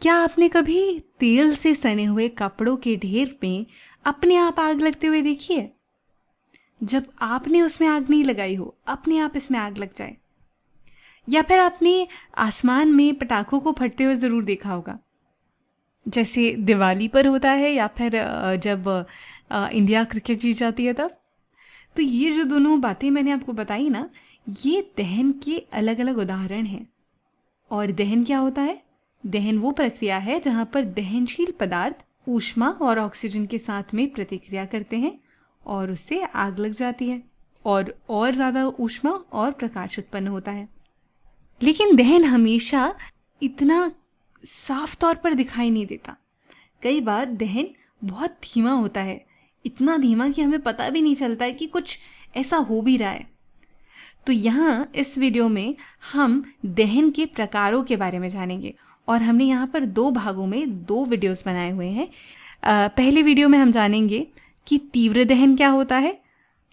क्या आपने कभी तेल से सने हुए कपड़ों के ढेर में अपने आप आग लगते हुए देखी है? जब आपने उसमें आग नहीं लगाई हो, अपने आप इसमें आग लग जाए। या फिर आपने आसमान में पटाखों को फटते हुए ज़रूर देखा होगा, जैसे दिवाली पर होता है या फिर जब इंडिया क्रिकेट जीत जाती है तब। तो ये जो दोनों बातें मैंने आपको बताई ना, ये दहन के अलग अलग उदाहरण हैं। और दहन क्या होता है? दहन वो प्रक्रिया है जहाँ पर दहनशील पदार्थ ऊष्मा और ऑक्सीजन के साथ में प्रतिक्रिया करते हैं और उससे आग लग जाती है और ज़्यादा ऊष्मा और प्रकाश उत्पन्न होता है। लेकिन दहन हमेशा इतना साफ तौर पर दिखाई नहीं देता। कई बार दहन बहुत धीमा होता है, इतना धीमा कि हमें पता भी नहीं चलता है कि कुछ ऐसा हो भी रहा है। तो यहाँ इस वीडियो में हम दहन के प्रकारों के बारे में जानेंगे और हमने यहाँ पर 2 भागों में 2 वीडियोस बनाए हुए हैं। पहले वीडियो में हम जानेंगे कि तीव्र दहन क्या होता है,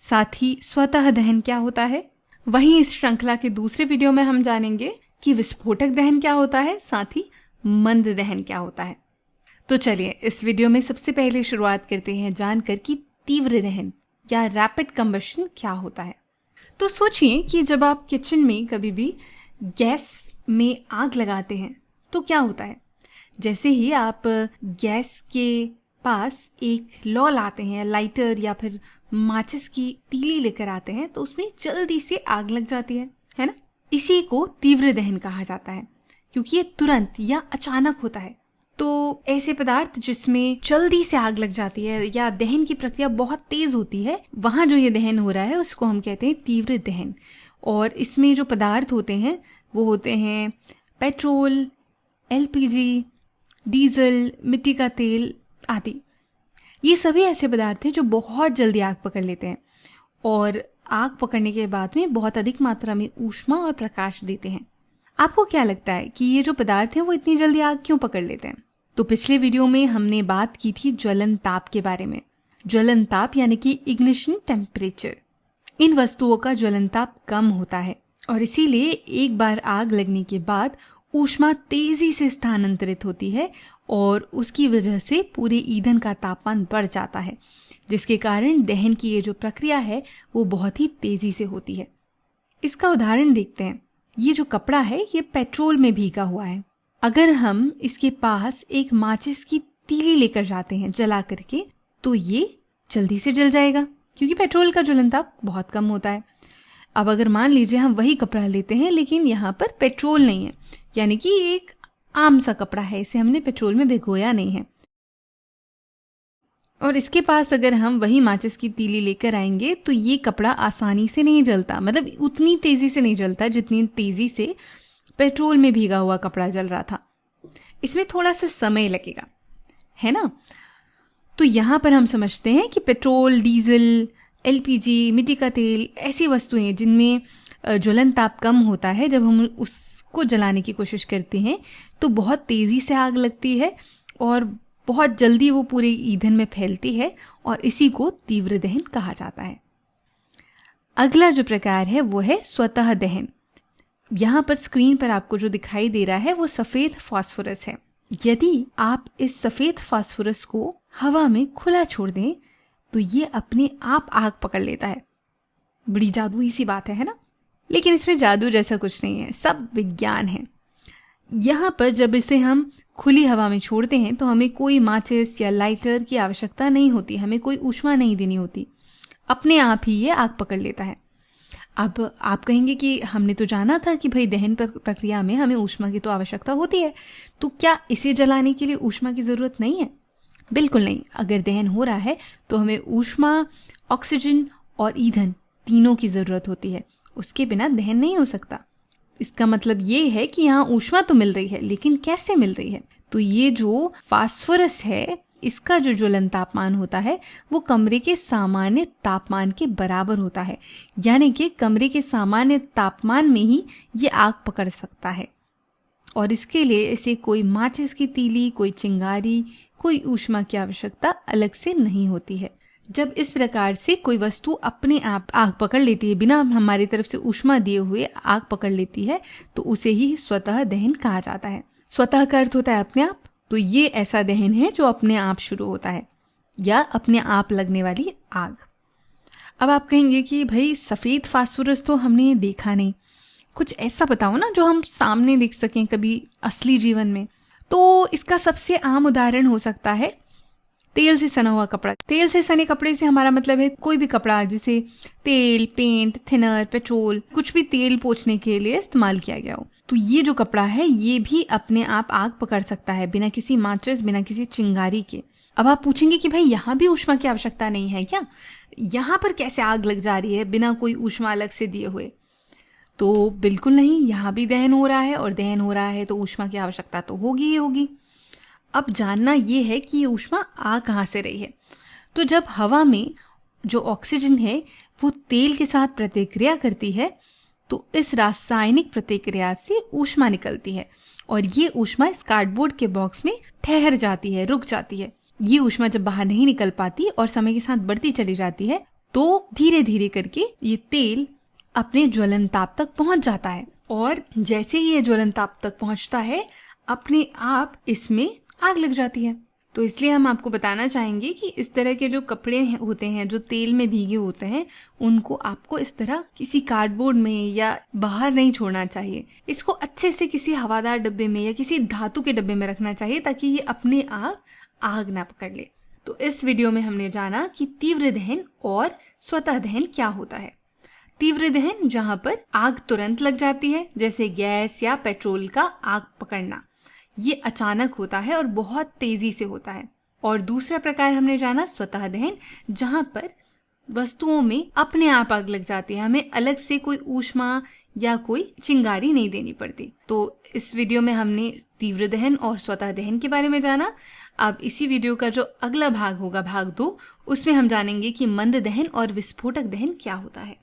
साथ ही स्वतः दहन क्या होता है। वहीं इस श्रृंखला के दूसरे वीडियो में हम जानेंगे कि विस्फोटक दहन क्या होता है, साथ ही मंद दहन क्या होता है। तो चलिए इस वीडियो में सबसे पहले शुरुआत करते हैं जानकर कि तीव्र दहन या रैपिड कंबशन क्या होता है। तो सोचिए कि जब आप किचन में कभी भी गैस में आग लगाते हैं तो क्या होता है। जैसे ही आप गैस के पास एक लौ लाते हैं, लाइटर या फिर माचिस की तीली लेकर आते हैं, तो उसमें जल्दी से आग लग जाती है ना। इसी को तीव्र दहन कहा जाता है क्योंकि ये तुरंत या अचानक होता है। तो ऐसे पदार्थ जिसमें जल्दी से आग लग जाती है या दहन की प्रक्रिया बहुत तेज होती है, वहाँ जो ये दहन हो रहा है उसको हम कहते हैं तीव्र दहन। और इसमें जो पदार्थ होते हैं वो होते हैं पेट्रोल, एलपीजी, डीजल, मिट्टी का तेल आदि। ये सभी ऐसे पदार्थ हैं जो बहुत जल्दी आग पकड़ लेते हैं और आग पकड़ने के बाद में बहुत अधिक मात्रा में ऊष्मा और प्रकाश देते हैं। आपको क्या लगता है कि ये जो पदार्थ हैं वो इतनी जल्दी आग क्यों पकड़ लेते हैं? तो पिछले वीडियो में हमने बात की थी ज्वलन ताप के बारे में। ज्वलन ताप यानी कि इग्निशन टेम्परेचर। इन वस्तुओं का ज्वलन ताप कम होता है और इसीलिए एक बार आग लगने के बाद ऊष्मा तेजी से स्थानांतरित होती है और उसकी वजह से पूरे ईंधन का तापमान बढ़ जाता है, जिसके कारण दहन की ये जो प्रक्रिया है वो बहुत ही तेजी से होती है। इसका उदाहरण देखते हैं। ये जो कपड़ा है ये पेट्रोल में भीगा हुआ है। अगर हम इसके पास एक माचिस की तीली लेकर जाते हैं जला करके, तो ये जल्दी से जल जाएगा क्योंकि पेट्रोल का ज्वलन ताप बहुत कम होता है। अब अगर मान लीजिए हम वही कपड़ा लेते हैं लेकिन यहाँ पर पेट्रोल नहीं है, यानी कि एक आम सा कपड़ा है, इसे हमने पेट्रोल में भिगोया नहीं है, और इसके पास अगर हम वही माचिस की तीली लेकर आएंगे तो ये कपड़ा आसानी से नहीं जलता, मतलब उतनी तेज़ी से नहीं जलता जितनी तेज़ी से पेट्रोल में भीगा हुआ कपड़ा जल रहा था। इसमें थोड़ा सा समय लगेगा, है ना। तो यहाँ पर हम समझते हैं कि पेट्रोल, डीजल, एलपीजी, मिट्टी का तेल ऐसी वस्तुएं जिनमें ज्वलन ताप कम होता है, जब हम उसको जलाने की कोशिश करते हैं तो बहुत तेज़ी से आग लगती है और बहुत जल्दी वो पूरे ईंधन में फैलती है और इसी को तीव्र दहन कहा जाता है। अगला जो प्रकार है वो है स्वतः दहन। यहाँ पर स्क्रीन पर आपको जो दिखाई दे रहा है वो सफ़ेद फास्फोरस है। यदि आप इस सफ़ेद फास्फोरस को हवा में खुला छोड़ दें तो ये अपने आप आग पकड़ लेता है। बड़ी जादुई सी बात है ना। लेकिन इसमें जादू जैसा कुछ नहीं है, सब विज्ञान है। यहाँ पर जब इसे हम खुली हवा में छोड़ते हैं तो हमें कोई माचिस या लाइटर की आवश्यकता नहीं होती, हमें कोई ऊष्मा नहीं देनी होती, अपने आप ही ये आग पकड़ लेता है। अब आप कहेंगे कि हमने तो जाना था कि भाई दहन प्रक्रिया में हमें ऊष्मा की तो आवश्यकता होती है, तो क्या इसे जलाने के लिए ऊष्मा की ज़रूरत नहीं है? बिल्कुल नहीं। अगर दहन हो रहा है तो हमें ऊष्मा, ऑक्सीजन और ईंधन तीनों की ज़रूरत होती है, उसके बिना दहन नहीं हो सकता। इसका मतलब ये है कि यहाँ ऊष्मा तो मिल रही है, लेकिन कैसे मिल रही है? तो ये जो फास्फोरस है इसका जो ज्वलन तापमान होता है वो कमरे के सामान्य तापमान के बराबर होता है, यानी कि कमरे के सामान्य तापमान में ही ये आग पकड़ सकता है और इसके लिए इसे कोई माचिस की तीली, कोई चिंगारी, कोई ऊष्मा की आवश्यकता अलग से नहीं होती है। जब इस प्रकार से कोई वस्तु अपने आप आग पकड़ लेती है, बिना हमारी तरफ से ऊष्मा दिए हुए आग पकड़ लेती है, तो उसे ही स्वतः दहन कहा जाता है। स्वतः का अर्थ होता है अपने आप, तो ये ऐसा दहन है जो अपने आप शुरू होता है या अपने आप लगने वाली आग। अब आप कहेंगे कि भाई सफ़ेद फास्फोरस तो हमने देखा नहीं, कुछ ऐसा बताओ ना जो हम सामने देख सकें कभी असली जीवन में। तो इसका सबसे आम उदाहरण हो सकता है तेल से सना हुआ कपड़ा। तेल से सने कपड़े से हमारा मतलब है कोई भी कपड़ा जिसे तेल, पेंट, थिनर, पेट्रोल, कुछ भी तेल पोंछने के लिए इस्तेमाल किया गया हो। तो ये जो कपड़ा है ये भी अपने आप आग पकड़ सकता है बिना किसी माचिस, बिना किसी चिंगारी के। अब आप पूछेंगे कि भाई यहाँ भी ऊष्मा की आवश्यकता नहीं है क्या, यहाँ पर कैसे आग लग जा रही है बिना कोई ऊष्मा अलग से दिए हुए? तो बिल्कुल नहीं, यहाँ भी दहन हो रहा है, और दहन हो रहा है तो ऊष्मा की आवश्यकता तो होगी ही होगी। अब जानना ये है कि ये ऊष्मा आ कहाँ से रही है। तो जब हवा में जो ऑक्सीजन है वो तेल के साथ प्रतिक्रिया करती है तो इस रासायनिक प्रतिक्रिया से ऊष्मा निकलती है, और ये ऊष्मा इस कार्डबोर्ड के बॉक्स में ठहर जाती है, रुक जाती है। ये ऊष्मा जब बाहर नहीं निकल पाती और समय के साथ बढ़ती चली जाती है तो धीरे धीरे करके ये तेल अपने ज्वलन ताप तक पहुंच जाता है, और जैसे ही ये ज्वलन ताप तक पहुंचता है अपने आप इसमें आग लग जाती है। तो इसलिए हम आपको बताना चाहेंगे कि इस तरह के जो कपड़े होते हैं जो तेल में भीगे होते हैं उनको आपको इस तरह किसी कार्डबोर्ड में या बाहर नहीं छोड़ना चाहिए। इसको अच्छे से किसी हवादार डब्बे में या किसी धातु के डब्बे में रखना चाहिए ताकि ये अपने आप आग ना पकड़ ले। तो इस वीडियो में हमने जाना कि तीव्र दहन और स्वतः दहन क्या होता है। तीव्र दहन जहां पर आग तुरंत लग जाती है, जैसे गैस या पेट्रोल का आग पकड़ना, ये अचानक होता है और बहुत तेजी से होता है। और दूसरा प्रकार हमने जाना स्वतः दहन, जहां पर वस्तुओं में अपने आप आग लग जाती है, हमें अलग से कोई ऊष्मा या कोई चिंगारी नहीं देनी पड़ती। तो इस वीडियो में हमने तीव्र दहन और स्वतः दहन के बारे में जाना। अब इसी वीडियो का जो अगला भाग होगा, भाग 2, उसमें हम जानेंगे कि मंद दहन और विस्फोटक दहन क्या होता है।